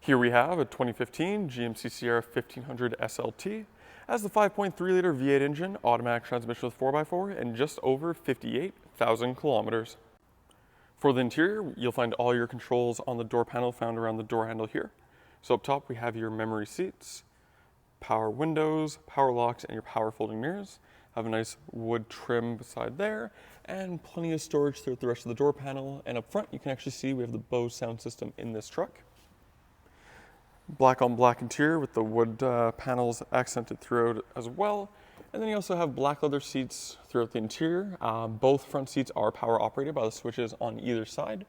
Here we have a 2015 GMC Sierra 1500 SLT. Has the 5.3-liter V8 engine, automatic transmission with 4x4, and just over 58,000 kilometers. For the interior, you'll find all your controls on the door panel found around the door handle here. So up top we have your memory seats, power windows, power locks, and your power folding mirrors. Have a nice wood trim beside there, and plenty of storage throughout the rest of the door panel. And up front you can actually see we have the Bose sound system in this truck. Black on black interior with the wood panels accented throughout as well. And then you also have black leather seats throughout the interior. Both front seats are power operated by the switches on either side.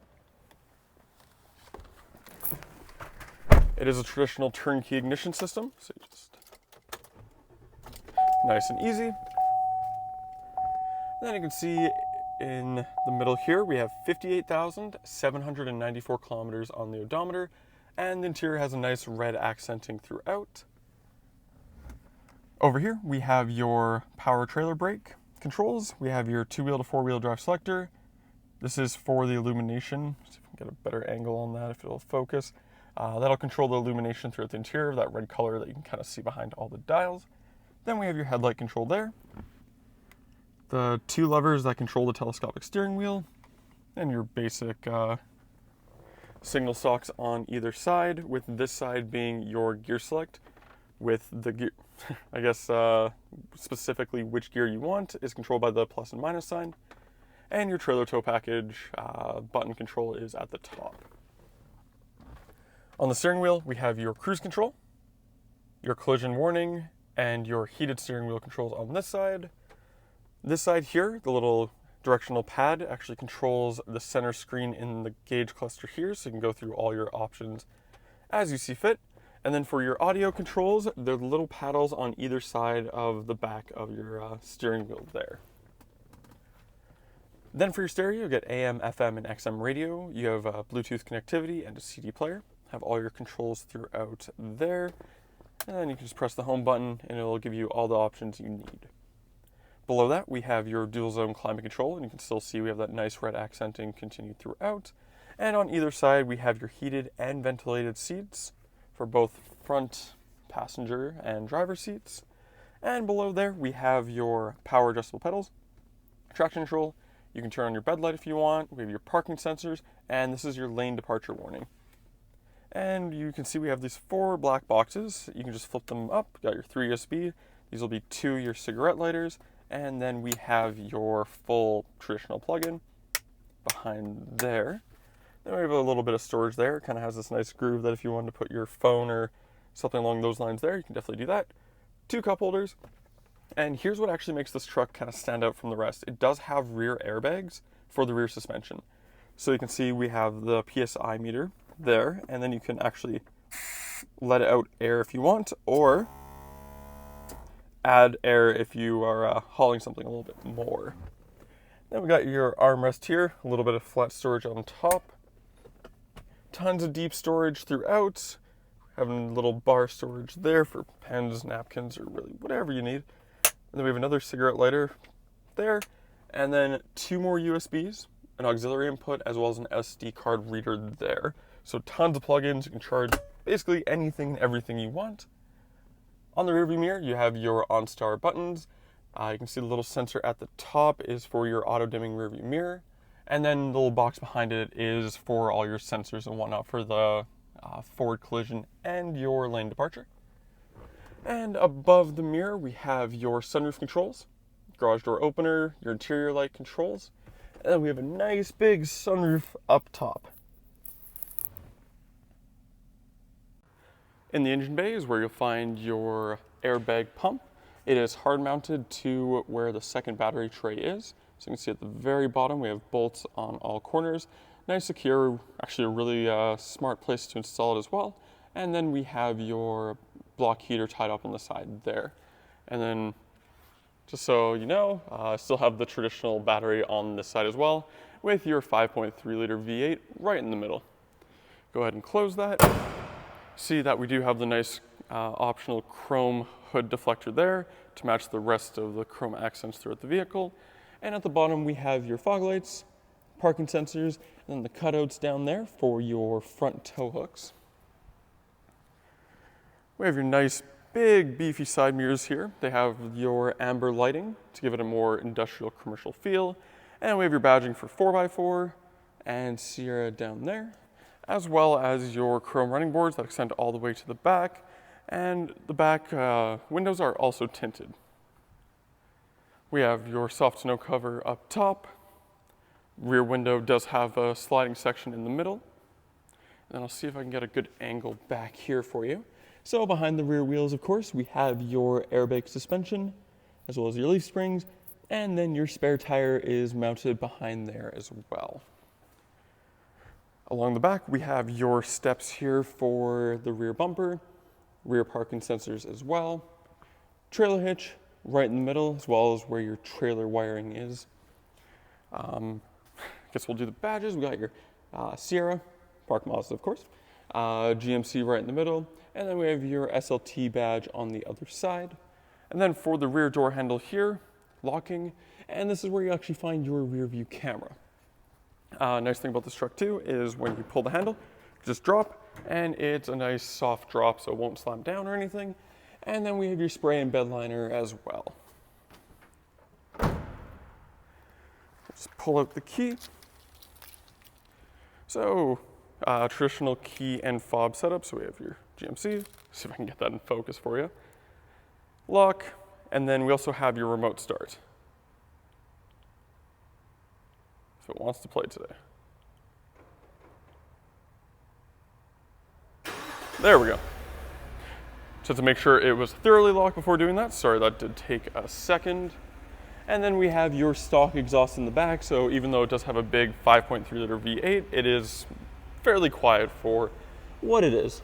It is a traditional turnkey ignition system, so just nice and easy. And then you can see in the middle here we have 58,794 kilometers on the odometer. And the interior has a nice red accenting throughout. Over here, we have your power trailer brake controls. We have your 2-wheel to 4-wheel drive selector. This is for the illumination. See if we can get a better angle on that, if it'll focus. That'll control the illumination throughout the interior, that red color that you can kind of see behind all the dials. Then we have your headlight control there. The 2 levers that control the telescopic steering wheel. And your basic signal stalks on either side, with this side being your gear select, with the gear, I guess specifically which gear you want is controlled by the plus and minus sign, and your trailer tow package button control is at the top. On the steering wheel, we have your cruise control, your collision warning, and your heated steering wheel controls on this side. This side here, the little directional pad actually controls the center screen in the gauge cluster here, so you can go through all your options as you see fit. And then for your audio controls, they're the little paddles on either side of the back of your steering wheel there. Then for your stereo, you get AM, FM, and XM radio. You have Bluetooth connectivity and a CD player. Have all your controls throughout there. And then you can just press the home button and it'll give you all the options you need. Below that, we have your dual zone climate control, and you can still see we have that nice red accenting continued throughout. And on either side, we have your heated and ventilated seats for both front passenger and driver seats. And below there, we have your power adjustable pedals, traction control. You can turn on your bed light if you want. We have your parking sensors, and this is your lane departure warning. And you can see we have these 4 black boxes. You can just flip them up. You got your 3 USB. These will be 2 your cigarette lighters. And then we have your full traditional plug-in behind there. Then we have a little bit of storage there. It kind of has this nice groove that if you wanted to put your phone or something along those lines there, you can definitely do that. 2 cup holders. And here's what actually makes this truck kind of stand out from the rest. It does have rear airbags for the rear suspension. So you can see we have the PSI meter there, and then you can actually let out air if you want, or add air if you are hauling something a little bit more. Then we got your armrest here, a little bit of flat storage on top. Tons of deep storage throughout. Having a little bar storage there for pens, napkins, or really whatever you need. And then we have another cigarette lighter there. And then 2 more USBs, an auxiliary input, as well as an SD card reader there. So tons of plugins. You can charge basically anything and everything you want. On the rearview mirror, you have your OnStar buttons. You can see the little sensor at the top is for your auto-dimming rearview mirror. And then the little box behind it is for all your sensors and whatnot for the forward collision and your lane departure. And above the mirror, we have your sunroof controls, garage door opener, your interior light controls. And then we have a nice big sunroof up top. In the engine bay is where you'll find your airbag pump. It is hard mounted to where the second battery tray is. So you can see at the very bottom we have bolts on all corners. Nice, secure, actually a really smart place to install it as well. And then we have your block heater tied up on the side there. And then, just so you know, I still have the traditional battery on this side as well, with your 5.3-liter V8 right in the middle. Go ahead and close that. See that we do have the nice optional chrome hood deflector there to match the rest of the chrome accents throughout the vehicle. And at the bottom we have your fog lights, parking sensors, and then the cutouts down there for your front tow hooks. We have your nice big beefy side mirrors here. They have your amber lighting to give it a more industrial commercial feel. And we have your badging for 4x4 and Sierra down there, as well as your chrome running boards that extend all the way to the back. And the back windows are also tinted. We have your soft snow cover up top. Rear window does have a sliding section in the middle. And I'll see if I can get a good angle back here for you. So behind the rear wheels, of course, we have your airbag suspension, as well as your leaf springs, and then your spare tire is mounted behind there as well. Along the back, we have your steps here for the rear bumper, rear parking sensors as well, trailer hitch right in the middle, as well as where your trailer wiring is. I guess we'll do the badges. We got your Sierra, Park Mazda, of course, GMC right in the middle, and then we have your SLT badge on the other side. And then for the rear door handle here, locking, and this is where you actually find your rear view camera. Nice thing about this truck too is when you pull the handle, just drop, and it's a nice soft drop so it won't slam down or anything. And then we have your spray and bed liner as well. Just pull out the key. So, traditional key and fob setup. So we have your GMC. See if I can get that in focus for you. Lock, and then we also have your remote start. If it wants to play today. There we go. Just to make sure it was thoroughly locked before doing that. Sorry, that did take a second. And then we have your stock exhaust in the back. So even though it does have a big 5.3 liter V8, it is fairly quiet for what it is.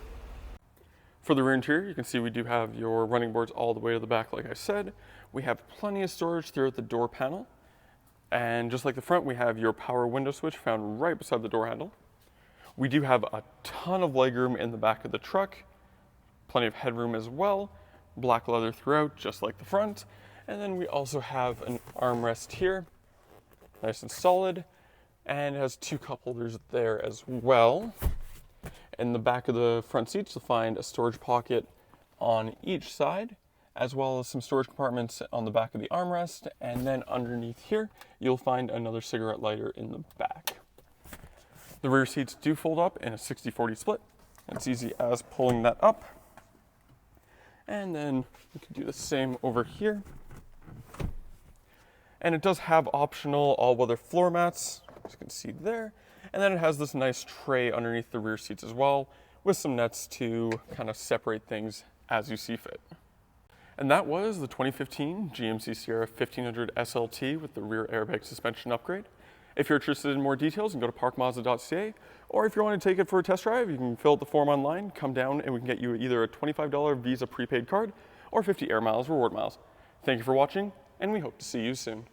For the rear interior, you can see we do have your running boards all the way to the back, like I said. We have plenty of storage throughout the door panel. And just like the front, we have your power window switch found right beside the door handle. We do have a ton of legroom in the back of the truck. Plenty of headroom as well. Black leather throughout, just like the front. And then we also have an armrest here, nice and solid, and it has two cup holders there as well. In the back of the front seats, you'll find a storage pocket on each side, as well as some storage compartments on the back of the armrest. And then underneath here, you'll find another cigarette lighter in the back. The rear seats do fold up in a 60-40 split. It's easy as pulling that up. And then we can do the same over here. And it does have optional all-weather floor mats, as you can see there. And then it has this nice tray underneath the rear seats as well, with some nets to kind of separate things as you see fit. And that was the 2015 GMC Sierra 1500 SLT with the rear airbag suspension upgrade. If you're interested in more details, you can go to parkmazda.ca, or if you want to take it for a test drive, you can fill out the form online, come down, and we can get you either a $25 Visa prepaid card or 50 air miles reward miles. Thank you for watching, and we hope to see you soon.